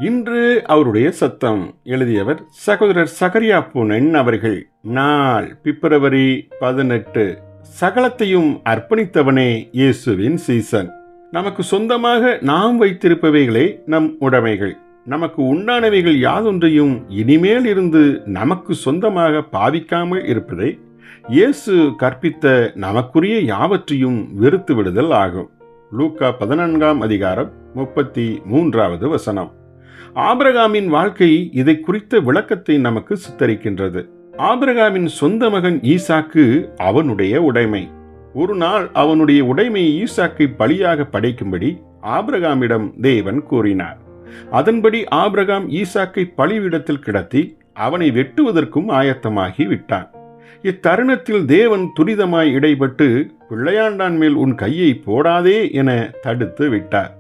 இன்று அவருடைய சத்தம். எழுதியவர் சகோதரர் சகரியா பூனன் அவர்கள். நாள் பிப்ரவரி 18. சகலத்தையும் அர்ப்பணித்தவனே இயேசுவின் சீசன். நமக்கு சொந்தமாக நாம் வைத்திருப்பவைகளே நம் உடைமைகள். நமக்கு உண்டானவைகள் யாதொன்றையும் இனிமேல் இருந்து நமக்கு சொந்தமாக பாவிக்காமல் இருப்பதை இயேசு கற்பித்த நமக்குரிய யாவற்றையும் வெறுத்து விடுதல் ஆகும். லூக்கா 14:33 ஆபிரகாமின் வாழ்க்கை இதை குறித்த விளக்கத்தை நமக்கு சித்தரிக்கின்றது. ஆபிரகாமின் சொந்த மகன் ஈசாக்கு அவனுடைய உடைமை. ஒரு நாள் அவனுடைய உடைமை ஈசாக்கை பலியாக படைக்கும்படி ஆபிரகாமிடம் தேவன் கூறினார். அதன்படி ஆபிரகாம் ஈசாக்கை பலியிடத்தில் கிடத்தி அவனை வெட்டுவதற்கும் ஆயத்தமாகி விட்டான். இத்தருணத்தில் தேவன் துரிதமாய் இடைப்பட்டு, பிள்ளையாண்டான் மேல் உன் கையை போடாதே என தடுத்து விட்டார்.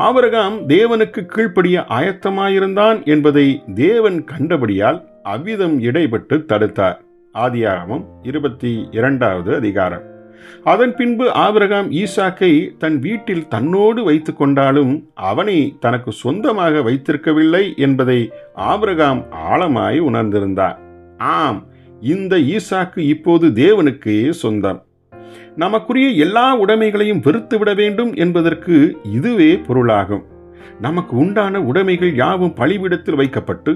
ஆபிரகாம் தேவனுக்கு கீழ்ப்படிய ஆயத்தமாயிருந்தான் என்பதை தேவன் கண்டபடியால் அவ்விதம் இடைப்பட்டு தடுத்தார். ஆதியாகமம் 22. அதன் பின்பு ஆபிரகாம் ஈசாக்கை தன் வீட்டில் தன்னோடு வைத்து கொண்டாலும் அவனை தனக்கு சொந்தமாக வைத்திருக்கவில்லை என்பதை ஆபிரகாம் ஆழமாய் உணர்ந்திருந்தார். ஆம், இந்த ஈசாக்கு இப்போது தேவனுக்கே சொந்தம். நமக்குரிய எல்லா உடைமைகளையும் வெறுத்துவிட வேண்டும் என்பதற்கு இதுவே பொருளாகும். நமக்கு உண்டான உடைமைகள் யாவும் பலிபீடத்தில் வைக்கப்பட்டு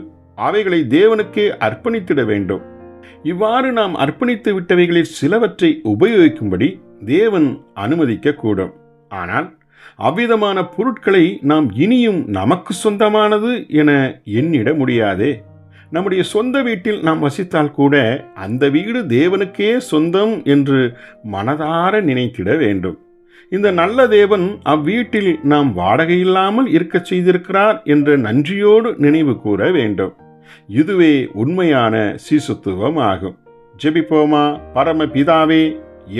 அவைகளை தேவனுக்கே அர்ப்பணித்திட வேண்டும். இவ்வாறு நாம் அர்ப்பணித்து விட்டவைகளில் சிலவற்றை உபயோகிக்கும்படி தேவன் அனுமதிக்க கூடும். ஆனால் அவ்விதமான பொருட்களை நாம் இனியும் நமக்கு சொந்தமானது என எண்ணிட முடியாதே. நம்முடைய சொந்த வீட்டில் நாம் வசித்தால் கூட அந்த வீடு தேவனுக்கே சொந்தம் என்று மனதார நினைத்திட வேண்டும். இந்த நல்ல தேவன் அவ்வீட்டில் நாம் வாடகையில்லாமல் இருக்க செய்திருக்கிறார் என்ற நன்றியோடு நினைவு கூற வேண்டும். இதுவே உண்மையான சீசுத்துவம் ஆகும். ஜெபிப்போமா. பரமபிதாவே,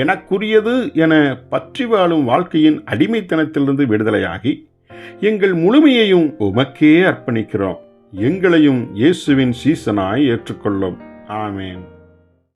எனக்குரியது என பற்றி வாழும் வாழ்க்கையின் அடிமைத்தனத்திலிருந்து விடுதலையாகி எங்கள் முழுமையையும் உமக்கே அர்ப்பணிக்கிறோம். எங்களையும் இயேசுவின் சீசனாய் ஏற்றுக்கொள்ளும். ஆமேன்.